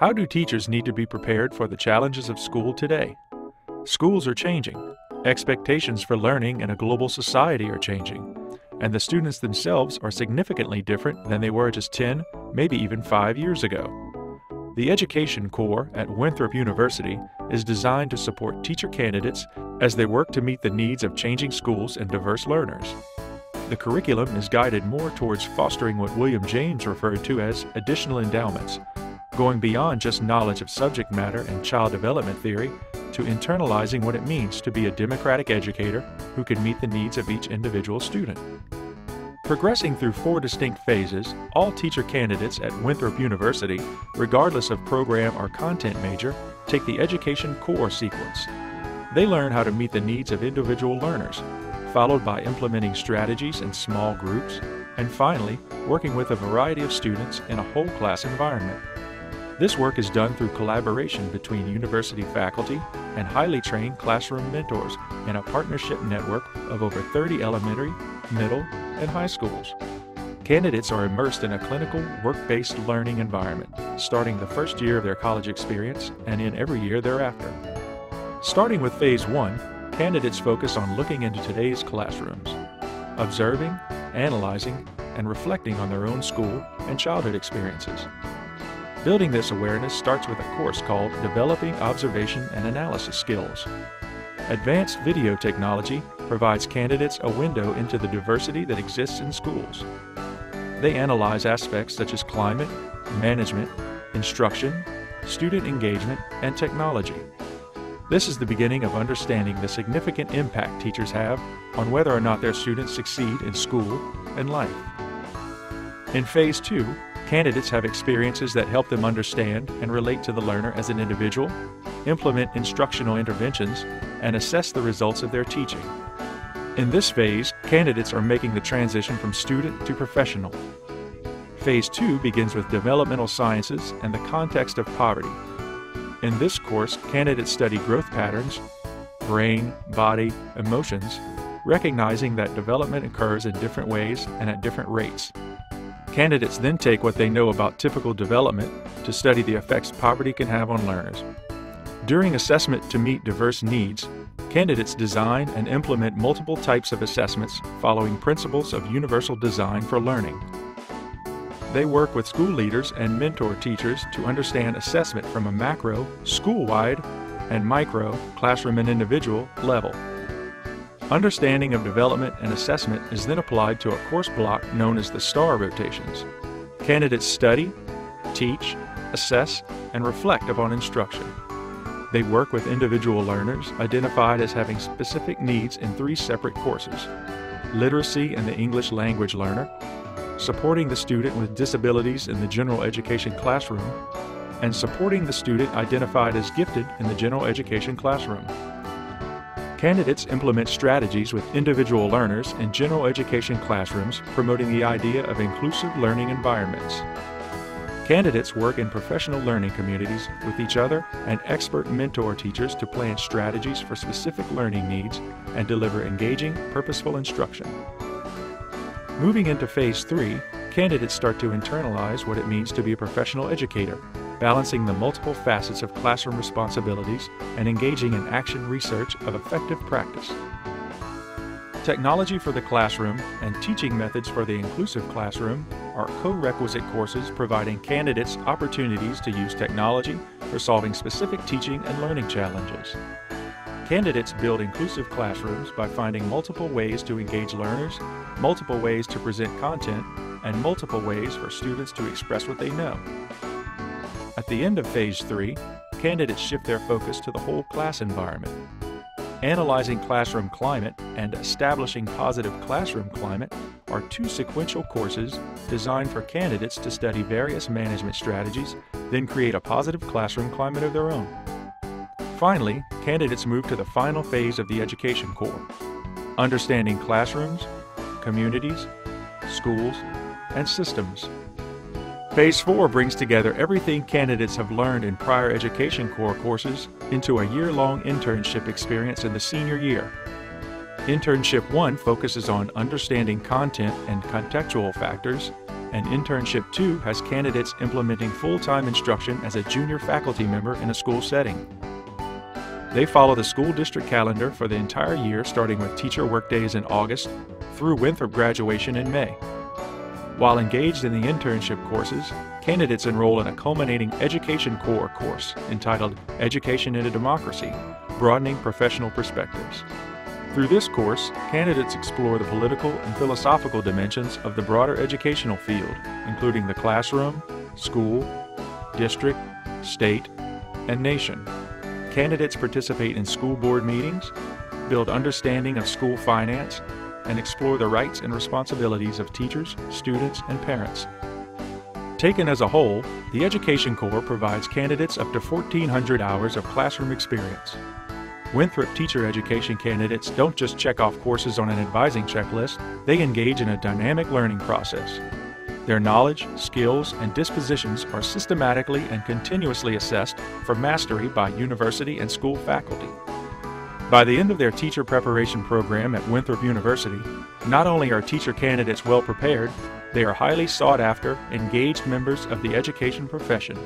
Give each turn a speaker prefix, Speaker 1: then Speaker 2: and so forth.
Speaker 1: How do teachers need to be prepared for the challenges of school today? Schools are changing. Expectations for learning in a global society are changing. And the students themselves are significantly different than they were just 10, maybe even 5 years ago. The Education Corps at Winthrop University is designed to support teacher candidates as they work to meet the needs of changing schools and diverse learners. The curriculum is guided more towards fostering what William James referred to as additional endowments, going beyond just knowledge of subject matter and child development theory to internalizing what it means to be a democratic educator who can meet the needs of each individual student. Progressing through 4 distinct phases, all teacher candidates at Winthrop University, regardless of program or content major, take the Education Core sequence. They learn how to meet the needs of individual learners, followed by implementing strategies in small groups, and finally, working with a variety of students in a whole class environment. This work is done through collaboration between university faculty and highly trained classroom mentors in a partnership network of over 30 elementary, middle, and high schools. Candidates are immersed in a clinical, work-based learning environment, starting the first year of their college experience and in every year thereafter. Starting with Phase 1, candidates focus on looking into today's classrooms, observing, analyzing, and reflecting on their own school and childhood experiences. Building this awareness starts with a course called Developing Observation and Analysis Skills. Advanced video technology provides candidates a window into the diversity that exists in schools. They analyze aspects such as climate, management, instruction, student engagement, and technology. This is the beginning of understanding the significant impact teachers have on whether or not their students succeed in school and life. In Phase 2, candidates have experiences that help them understand and relate to the learner as an individual, implement instructional interventions, and assess the results of their teaching. In this phase, candidates are making the transition from student to professional. Phase 2 begins with developmental sciences and the context of poverty. In this course, candidates study growth patterns, brain, body, emotions, recognizing that development occurs in different ways and at different rates. Candidates then take what they know about typical development to study the effects poverty can have on learners. During assessment to meet diverse needs, candidates design and implement multiple types of assessments following principles of universal design for learning. They work with school leaders and mentor teachers to understand assessment from a macro, school-wide, and micro, classroom and individual level. Understanding of development and assessment is then applied to a course block known as the STAR rotations. Candidates study, teach, assess, and reflect upon instruction. They work with individual learners identified as having specific needs in 3 separate courses: literacy in the English language learner, supporting the student with disabilities in the general education classroom, and supporting the student identified as gifted in the general education classroom. Candidates implement strategies with individual learners in general education classrooms, promoting the idea of inclusive learning environments. Candidates work in professional learning communities with each other and expert mentor teachers to plan strategies for specific learning needs and deliver engaging, purposeful instruction. Moving into Phase 3, candidates start to internalize what it means to be a professional educator, balancing the multiple facets of classroom responsibilities and engaging in action research of effective practice. Technology for the classroom and teaching methods for the inclusive classroom are co-requisite courses providing candidates opportunities to use technology for solving specific teaching and learning challenges. Candidates build inclusive classrooms by finding multiple ways to engage learners, multiple ways to present content, and multiple ways for students to express what they know. At the end of Phase 3, candidates shift their focus to the whole class environment. Analyzing classroom climate and establishing positive classroom climate are 2 sequential courses designed for candidates to study various management strategies, then create a positive classroom climate of their own. Finally, candidates move to the final phase of the Education Core: understanding classrooms, communities, schools, and systems. Phase 4 brings together everything candidates have learned in prior Education Core courses into a year-long internship experience in the senior year. Internship 1 focuses on understanding content and contextual factors, and Internship 2 has candidates implementing full-time instruction as a junior faculty member in a school setting. They follow the school district calendar for the entire year, starting with teacher workdays in August through Winthrop graduation in May. While engaged in the internship courses, candidates enroll in a culminating Education Core course entitled Education in a Democracy, Broadening Professional Perspectives. Through this course, candidates explore the political and philosophical dimensions of the broader educational field, including the classroom, school, district, state, and nation. Candidates participate in school board meetings, build understanding of school finance, and explore the rights and responsibilities of teachers, students, and parents. Taken as a whole, the Education Core provides candidates up to 1,400 hours of classroom experience. Winthrop teacher education candidates don't just check off courses on an advising checklist, they engage in a dynamic learning process. Their knowledge, skills, and dispositions are systematically and continuously assessed for mastery by university and school faculty. By the end of their teacher preparation program at Winthrop University, not only are teacher candidates well prepared, they are highly sought after, engaged members of the education profession.